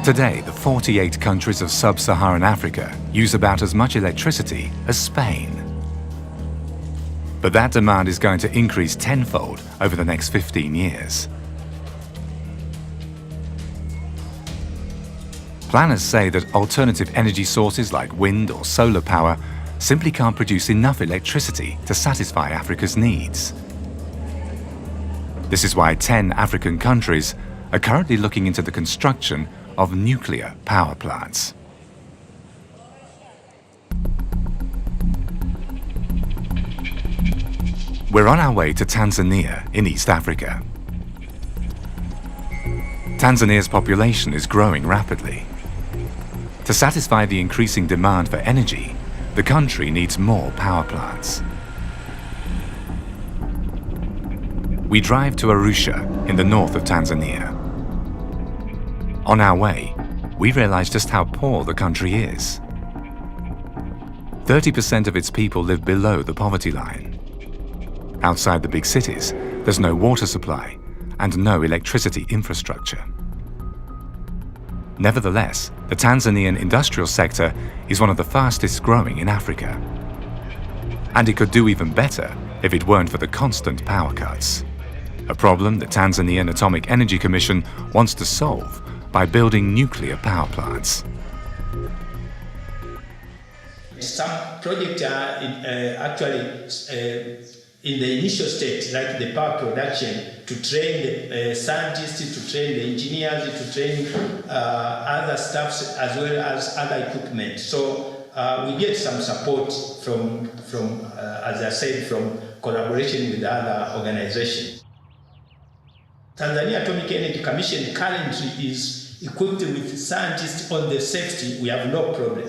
Today, the 48 countries of sub-Saharan Africa use about as much electricity as Spain. But that demand is going to increase tenfold over the next 15 years. Planners say that alternative energy sources like wind or solar power simply can't produce enough electricity to satisfy Africa's needs. This is why 10 African countries are currently looking into the construction of nuclear power plants. We're on our way to Tanzania in East Africa. Tanzania's population is growing rapidly. To satisfy the increasing demand for energy, the country needs more power plants. We drive to Arusha in the north of Tanzania. On our way, we realize just how poor the country is. 30% of its people live below the poverty line. Outside the big cities, there's no water supply and no electricity infrastructure. Nevertheless, the Tanzanian industrial sector is one of the fastest growing in Africa. And it could do even better if it weren't for the constant power cuts, a problem the Tanzanian Atomic Energy Commission wants to solve by building nuclear power plants. Some projects are actually in the initial state, like the power production, to train the scientists, to train the engineers, to train other staffs as well as other equipment. So we get some support from as I said, from collaboration with other organizations. Tanzania Atomic Energy Commission currently is equipped with scientists on the safety. We have no problem.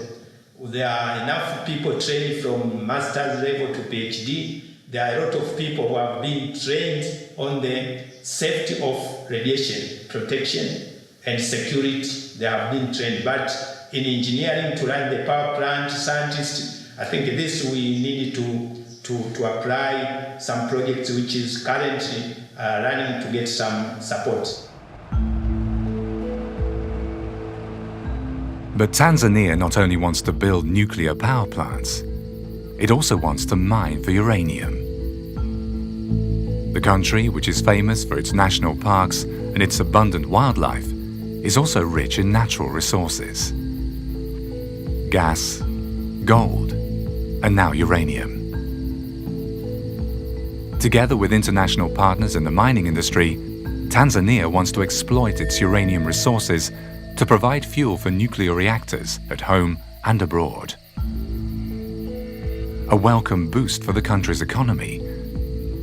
There are enough people trained from master's level to PhD. There are a lot of people who have been trained on the safety of radiation protection and security. They have been trained. But in engineering, to run the power plant, scientists, I think this we need to apply some projects which is currently running to get some support. But Tanzania not only wants to build nuclear power plants, it also wants to mine for uranium. The country, which is famous for its national parks and its abundant wildlife, is also rich in natural resources. Gas, gold, and now uranium. Together with international partners in the mining industry, Tanzania wants to exploit its uranium resources to provide fuel for nuclear reactors at home and abroad. A welcome boost for the country's economy,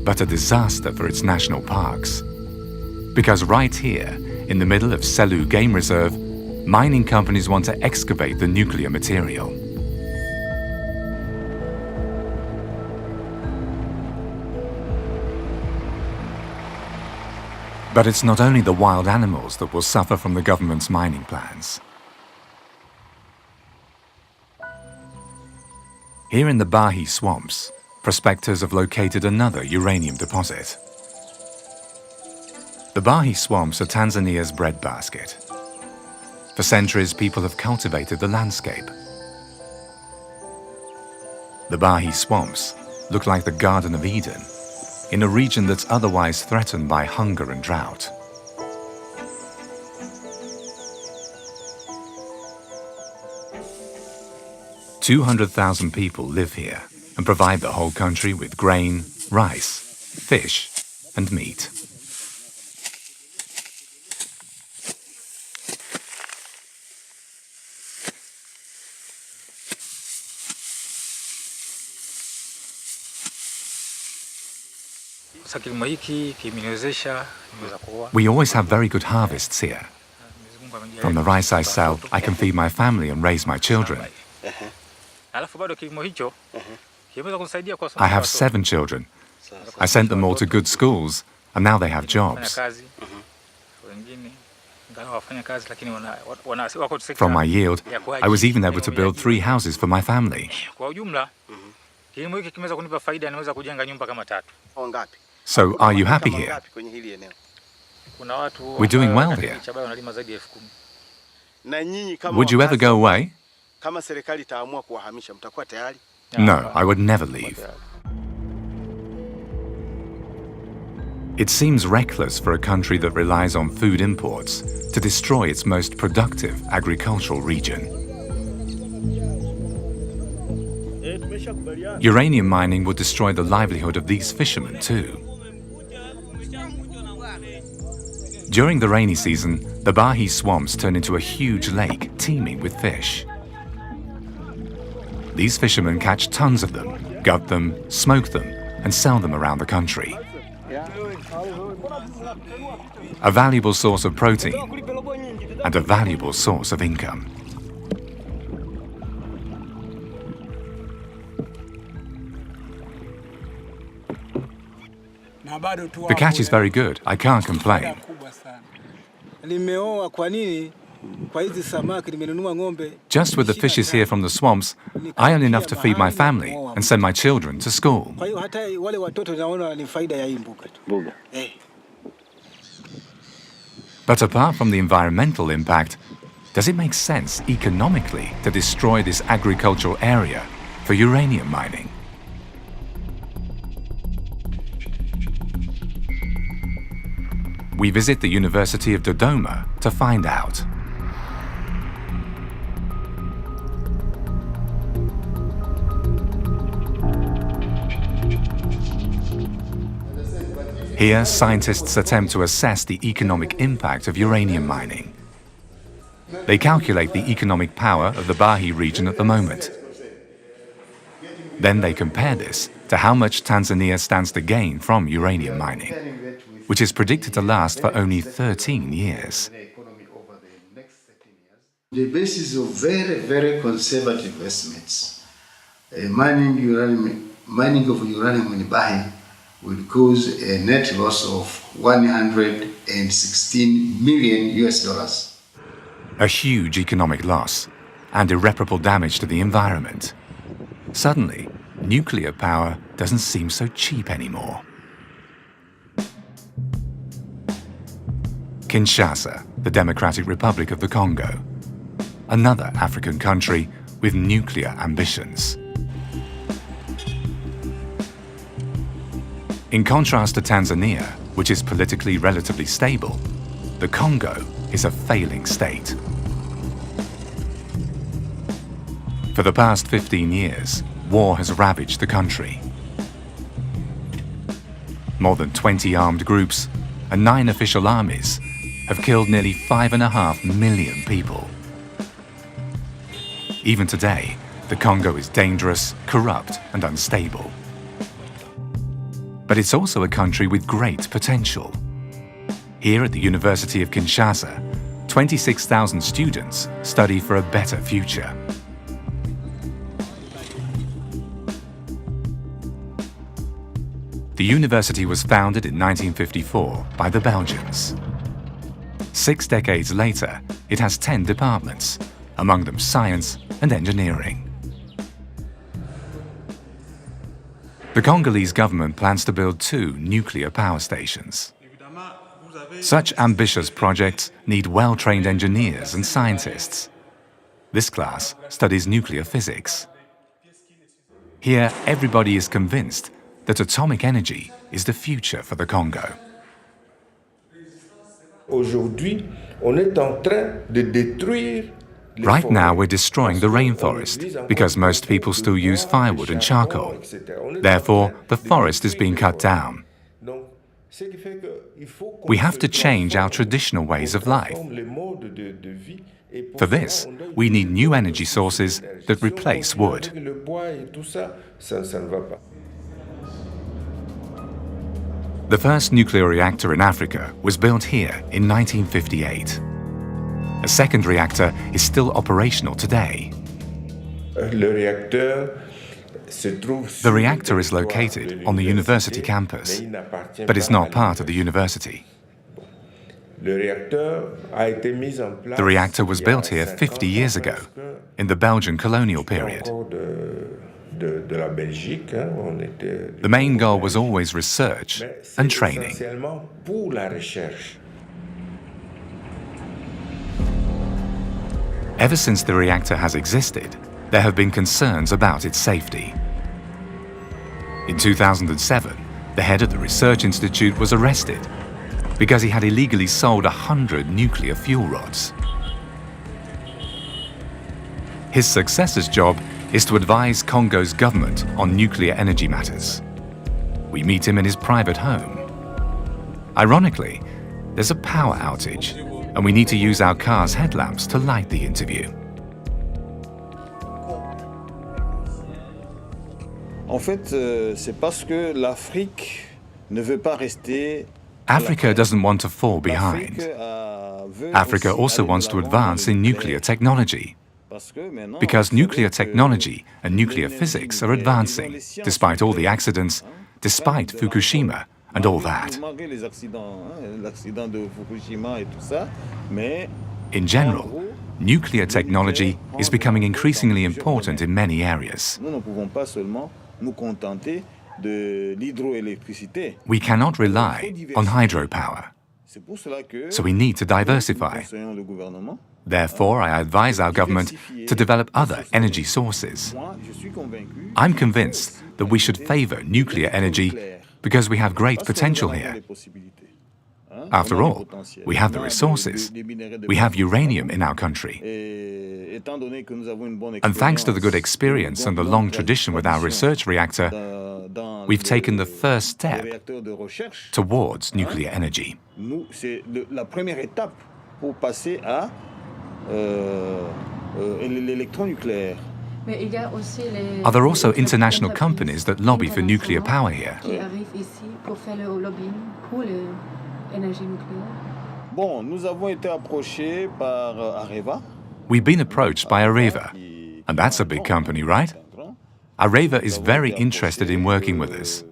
but a disaster for its national parks. Because right here, in the middle of Selous Game Reserve, mining companies want to excavate the nuclear material. But it's not only the wild animals that will suffer from the government's mining plans. Here in the Bahi swamps, prospectors have located another uranium deposit. The Bahi swamps are Tanzania's breadbasket. For centuries, people have cultivated the landscape. The Bahi swamps look like the Garden of Eden, in a region that's otherwise threatened by hunger and drought. "200,000 people live here and provide the whole country with grain, rice, fish, and meat." We always have very good harvests here. From the rice I sell, I can feed my family and raise my children. I have 7 children. I sent them all to good schools, and now they have jobs. From my yield, I was even able to build 3 houses for my family. So, are you happy here? We're doing well here. Would you ever go away? Kama serikali itaamua kuwahamisha, mtakuwa tayari? No, I would never leave. It seems reckless for a country that relies on food imports to destroy its most productive agricultural region. Uranium mining would destroy the livelihood of these fishermen too. During the rainy season, the Bahi swamps turn into a huge lake teeming with fish. These fishermen catch tons of them, gut them, smoke them, and sell them around the country. A valuable source of protein and a valuable source of income. The catch is very good. I can't complain. Just with the fishes here from the swamps, I earn enough to feed my family and send my children to school. But apart from the environmental impact, does it make sense economically to destroy this agricultural area for uranium mining? We visit the University of Dodoma to find out. Here, scientists attempt to assess the economic impact of uranium mining. They calculate the economic power of the Bahi region at the moment. Then they compare this to how much Tanzania stands to gain from uranium mining, which is predicted to last for only 13 years. The basis of very, very conservative estimates, mining of uranium in Bahi will cause a net loss of $116 million. A huge economic loss and irreparable damage to the environment. Suddenly, nuclear power doesn't seem so cheap anymore. Kinshasa, the Democratic Republic of the Congo, another African country with nuclear ambitions. In contrast to Tanzania, which is politically relatively stable, the Congo is a failing state. For the past 15 years, war has ravaged the country. More than 20 armed groups and 9 official armies have killed nearly 5.5 million people. Even today, the Congo is dangerous, corrupt, and unstable. But it's also a country with great potential. Here at the University of Kinshasa, 26,000 students study for a better future. The university was founded in 1954 by the Belgians. 6 decades later, it has 10 departments, among them science and engineering. The Congolese government plans to build 2 nuclear power stations. Such ambitious projects need well-trained engineers and scientists. This class studies nuclear physics. Here, everybody is convinced that atomic energy is the future for the Congo. Right now, we're destroying the rainforest because most people still use firewood and charcoal. Therefore, the forest is being cut down. We have to change our traditional ways of life. For this, we need new energy sources that replace wood. The first nuclear reactor in Africa was built here in 1958. A second reactor is still operational today. The reactor is located on the university campus, but it's not part of the university. The reactor was built here 50 years ago, in the Belgian colonial period. The main goal was always research and training. Ever since the reactor has existed, there have been concerns about its safety. In 2007, the head of the research institute was arrested because he had illegally sold 100 nuclear fuel rods. His successor's job is to advise Congo's government on nuclear energy matters. We meet him in his private home. Ironically, there's a power outage, and we need to use our car's headlamps to light the interview. En fait, c'est parce que l'Afrique ne veut pas rester. Africa doesn't want to fall behind. Africa also wants to advance in nuclear technology, because nuclear technology and nuclear physics are advancing, despite all the accidents, despite Fukushima and all that. In general, nuclear technology is becoming increasingly important in many areas. We cannot rely on hydropower, so we need to diversify. Therefore, I advise our government to develop other energy sources. I'm convinced that we should favor nuclear energy because we have great potential here. After all, we have the resources. We have uranium in our country. And thanks to the good experience and the long tradition with our research reactor, we've taken the first step towards nuclear energy. Are there also international companies that lobby for nuclear power here? We've been approached by Areva, and that's a big company, right? Areva is very interested in working with us.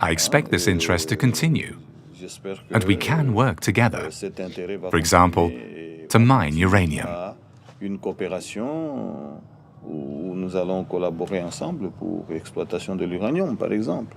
I expect this interest to continue, and we can work together. For example, to mine uranium. Où nous allons collaborer ensemble pour l'exploitation de l'uranium, par exemple.